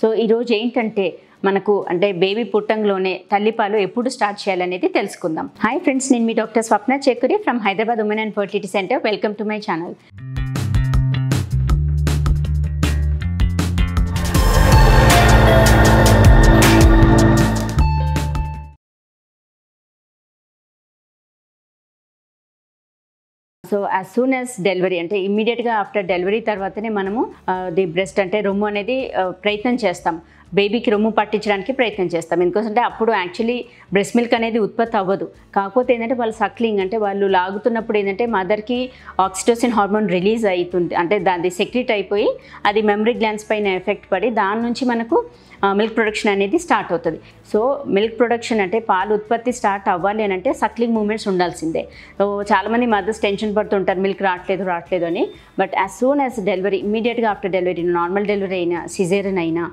So ఈరోజు ఏంటంటే మనకు అంటే బేబీ పుట్టంలోనే తల్లిపాలు ఎప్పుడు స్టార్ట్ చేయాలనేది తెలుసుకుందాం. హాయ్ ఫ్రెండ్స్, నేను మీ doctor Swapna Chekuri from Hyderabad women and fertility centre. Welcome to my channel. So as soon as delivery అంటే ఇమ్మీడియట్గా ఆఫ్టర్ డెలివరీ తర్వాతనే మనము ది బ్రెస్ట్ అంటే రొమ్ము అనేది ప్రయత్నం చేస్తాం. బేబీకి రొమ్ము పట్టించడానికి ప్రయత్నం చేస్తాం. ఎందుకంటే అప్పుడు యాక్చువల్లీ బ్రెస్ట్ మిల్క్ అనేది ఉత్పత్తి అవ్వదు. కాకపోతే ఏంటంటే వాళ్ళు సక్లింగ్ అంటే వాళ్ళు లాగుతున్నప్పుడు ఏంటంటే మదర్కి ఆక్సిటోసిన్ హార్మోన్ రిలీజ్ అవుతుంది. అంటే దాన్ని సెక్రెట్ అయిపోయి అది మెమరీ గ్లాండ్స్ పైన ఎఫెక్ట్ పడి దాని నుంచి మనకు మిల్క్ ప్రొడక్షన్ అనేది స్టార్ట్ అవుతుంది. సో మిల్క్ ప్రొడక్షన్ అంటే పాలు ఉత్పత్తి స్టార్ట్ అవ్వాలి అని అంటే సక్లింగ్ మూమెంట్స్ ఉండాల్సిందే. సో చాలామంది మదర్స్ టెన్షన్ పడుతుంటారు మిల్క్ రావట్లేదు అని. But as soon as delivery ఇమ్మీడియట్గా ఆఫ్టర్ డెలివరీ, నార్మల్ డెలివరీ అయినా సిజేరియన్ అయినా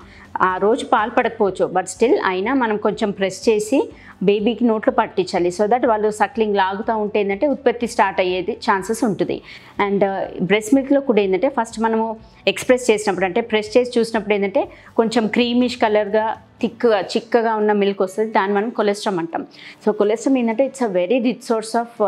ఆ రోజు పాలు పడకపోవచ్చు, బట్ స్టిల్ అయినా మనం కొంచెం ప్రెస్ చేసి బేబీకి నోట్లో పట్టించాలి. సో దట్ వాళ్ళు సక్లింగ్ లాగుతూ ఉంటే ఏంటంటే ఉత్పత్తి స్టార్ట్ అయ్యేది ఛాన్సెస్ ఉంటుంది. అండ్ బ్రెస్ట్ మిల్క్లో కూడా ఏంటంటే ఫస్ట్ మనము ఎక్స్ప్రెస్ చేసినప్పుడు అంటే ప్రెస్ చేసి చూసినప్పుడు ఏంటంటే కొంచెం క్రీమిష్ కలర్గా చిక్కగా ఉన్న మిల్క్ వస్తుంది. దాన్ని మనం కొలెస్ట్రామ్ అంటాం. సో కొలెస్ట్రామ్ ఏంటంటే it's a very rich source of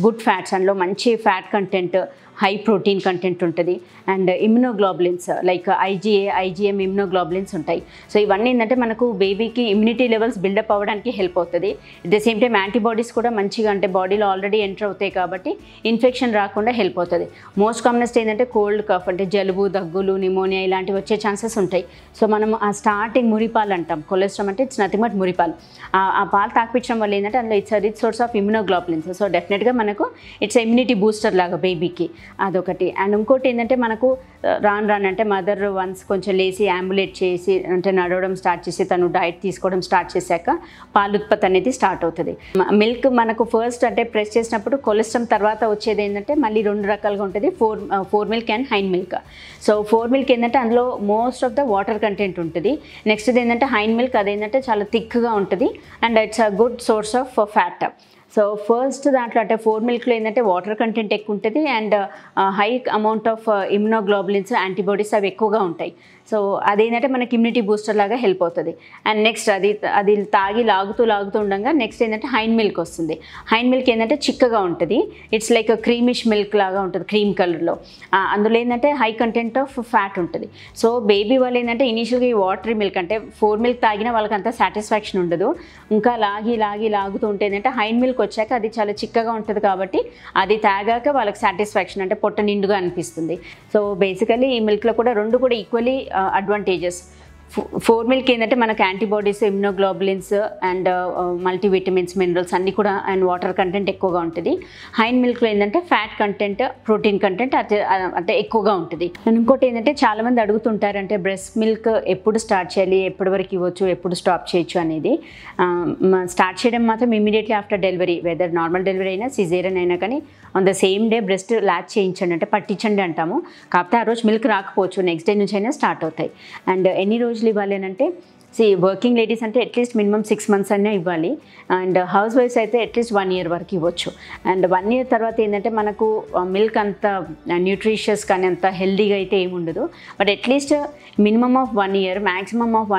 good fats. అందులో మంచి fat content, high protein content ఉంటుంది. And immunoglobulins like IgM immunoglobulins ఉంటాయి. సో ఇవన్నీ ఏంటంటే మనకు బేబీకి ఇమ్యూనిటీ లెవెల్స్ బిల్డప్ అవ్వడానికి హెల్ప్ అవుతుంది. At the same time antibodies కూడా మంచిగా అంటే బాడీలో ఆల్రెడీ ఎంటర్ అవుతాయి కాబట్టి ఇన్ఫెక్షన్ రాకుండా హెల్ప్ అవుతుంది. మోస్ట్ కామనెస్ట్ ఏంటంటే కోల్డ్ కఫ్ అంటే జలుబు, దగ్గులు, నిమోనియా ఇలాంటివి వచ్చే ఛాన్సెస్ ఉంటాయి. సో మనం ఆ స్టార్టింగ్ మురిపాలు అంటాం. కొలెస్ట్రామ్ అంటే ఇట్స్ నథింగ్ బట్ మురిపాలు. ఆ పాలు తాకిపించడం వల్ల ఏంటంటే అందులో it's rich source of immunoglobulins. So డెఫినెట్గా మనకు ఇట్స్ ఇమ్యూనిటీ బూస్టర్ లాగా బేబీకి, అదొకటి. అండ్ ఇంకోటి ఏంటంటే మనకు రాను అంటే మదర్ వన్స్ కొంచెం లేచి యాంబులేట్ చేసి అంటే నడవడం స్టార్ట్ చేసి తను డైట్ తీసుకోవడం స్టార్ట్ చేశాక పాలు ఉత్పత్తి అనేది స్టార్ట్ అవుతుంది. మిల్క్ మనకు ఫస్ట్ అంటే ప్రెస్ చేసినప్పుడు కొలెస్ట్రామ్ తర్వాత వచ్చేది ఏంటంటే మళ్ళీ రెండు రకాలుగా ఉంటుంది, fore milk and hind milk. So fore milk ఏంటంటే అందులో most of the water content ఉంటుంది. నెక్స్ట్ ఏంటంటే హైన్ మిల్క్ అదేంటంటే చాలా థిక్గా ఉంటుంది and it's a good source of fat. So first దాంట్లో అంటే ఫోర్ మిల్క్లో ఏంటంటే వాటర్ కంటెంట్ ఎక్కువ ఉంటుంది and high amount of immunoglobulins, antibodies అవి ఎక్కువగా ఉంటాయి. సో అదేంటంటే మనకి ఇమ్యూనిటీ బూస్టర్ లాగా హెల్ప్ అవుతుంది. అండ్ నెక్స్ట్ అది తాగి లాగుతూ ఉండగా నెక్స్ట్ ఏంటంటే హైన్ మిల్క్ వస్తుంది. హైన్ మిల్క్ ఏంటంటే చిక్కగా ఉంటుంది. ఇట్స్ లైక్ క్రీమిష్ మిల్క్ లాగా ఉంటుంది, క్రీమ్ కలర్లో. అందులో ఏంటంటే హై కంటెంట్ ఆఫ్ ఫ్యాట్ ఉంటుంది. సో బేబీ వాళ్ళు ఏంటంటే ఇనీషియల్గా ఈ వాటరీ మిల్క్ అంటే ఫోర్ మిల్క్ తాగినా వాళ్ళకి అంత సాటిస్ఫాక్షన్ ఉండదు. ఇంకా లాగుతూ ఉంటే ఏంటంటే హైన్ మిల్క్ వచ్చాక అది చాలా చిక్కగా ఉంటుంది కాబట్టి అది తాగాక వాళ్ళకి సాటిస్ఫాక్షన్ అంటే పొట్ట నిండుగా అనిపిస్తుంది. సో బేసికలీ ఈ మిల్క్లో కూడా రెండు కూడా ఈక్వలీ అడ్వాంటేజెస్. ఫోర్ మిల్క్ ఏంటంటే మనకు antibodies, immunoglobulins and multivitamins, minerals అన్నీ కూడా అండ్ వాటర్ కంటెంట్ ఎక్కువగా ఉంటుంది. హైన్ మిల్క్లో ఏంటంటే ఫ్యాట్ కంటెంట్, ప్రోటీన్ కంటెంట్ అంటే ఎక్కువగా ఉంటుంది. ఇంకోటి ఏంటంటే చాలామంది అడుగుతుంటారంటే బ్రెస్ట్ మిల్క్ ఎప్పుడు స్టార్ట్ చేయాలి, ఎప్పటి వరకు ఇవ్వచ్చు, ఎప్పుడు స్టాప్ చేయొచ్చు అనేది. స్టార్ట్ చేయడం మాత్రం immediately after delivery, whether normal delivery అయినా సిజేరియన్ అయినా కానీ on the same day breast latch చేయించండి అంటే పట్టించండి అంటాము. కాకపోతే ఆ రోజు మిల్క్ రాకపోవచ్చు, నెక్స్ట్ డే నుంచి అయినా స్టార్ట్ అవుతాయి. అండ్ ఎన్ని రోజులు ఇవ్వాలి అని అంటే వర్కింగ్ లేడీస్ అంటే అట్లీస్ట్ మినిమం 6 months అయినా ఇవ్వాలి. అండ్ హౌస్ వైఫ్స్ అయితే అట్లీస్ట్ 1 year వరకు ఇవ్వచ్చు. అండ్ 1 year తర్వాత ఏంటంటే మనకు మిల్క్ అంత న్యూట్రిషియస్ కానీ అంత హెల్దీగా అయితే ఏమి ఉండదు. But at least minimum of 1 year, maximum of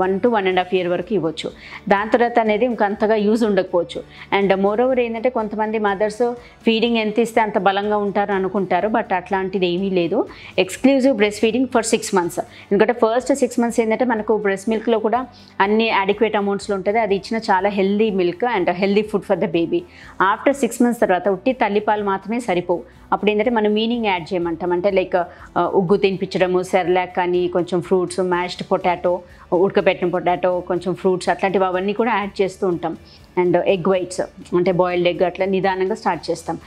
1 to 1.5 year వరకు ఇవ్వచ్చు. దాని తర్వాత అనేది ఇంకా అంతగా యూజ్ ఉండకపోవచ్చు. అండ్ మోరోవర్ ఏంటంటే కొంతమంది మదర్స్ ఫీడింగ్ ఎంత ఇస్తే అంత బలంగా ఉంటారు అనుకుంటారు, బట్ అట్లాంటిది ఏమీ లేదు. Exclusive breast feeding for 6 months. ఎందుకంటే ఫస్ట్ 6 months ఏంటంటే మనకు బ్రెస్ట్ మిల్క్లో కూడా అన్ని అడిక్వేట్ అమౌంట్స్లో ఉంటుంది. అది ఇచ్చిన చాలా healthy milk and healthy food for the baby. After 6 months తర్వాత ఉట్టి తల్లిపాలు మాత్రమే సరిపోవు. అప్పుడు ఏంటంటే మనం మీనింగ్ యాడ్ చేయమంటాం. అంటే లైక్ ఉగ్గు తినిపించడము, సెర్లాక్ కానీ కొంచెం ఫ్రూట్స్, మ్యాష్డ్ పొటాటో, ఉడకబెట్టిన పొటాటో, కొంచెం ఫ్రూట్స్ అట్లాంటివి అవన్నీ కూడా యాడ్ చేస్తూ ఉంటాం. అండ్ ఎగ్ వైట్స్ అంటే బాయిల్డ్ ఎగ్ అట్లా నిదానంగా స్టార్ట్ చేస్తాం.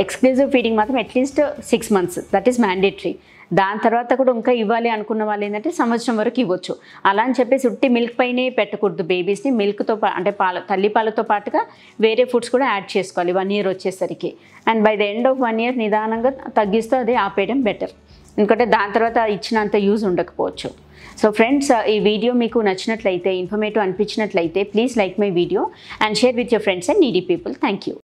ఎక్స్క్లూజివ్ ఫీడింగ్ మాత్రం at least 6 months, that is mandatory. దాని తర్వాత కూడా ఇంకా ఇవ్వాలి అనుకున్న వాళ్ళు ఏంటంటే సంవత్సరం వరకు ఇవ్వచ్చు. అలా అని చెప్పేసి ఉట్టి మిల్క్ పైనే పెట్టకూడదు బేబీస్ని. మిల్క్తో అంటే తల్లిపాలతో పాటుగా వేరే ఫుడ్స్ కూడా యాడ్ చేసుకోవాలి 1 year వచ్చేసరికి. And by the end of 1 year నిదానంగా తగ్గిస్తూ అది ఆపేయడం బెటర్. ఎందుకంటే దాని తర్వాత ఇచ్చినంత యూజ్ ఉండకపోవచ్చు. సో ఫ్రెండ్స్, ఈ వీడియో మీకు నచ్చినట్లయితే, ఇన్ఫర్మేటివ్ అనిపించినట్లయితే please like my video and share with your friends and needy people. Thank you.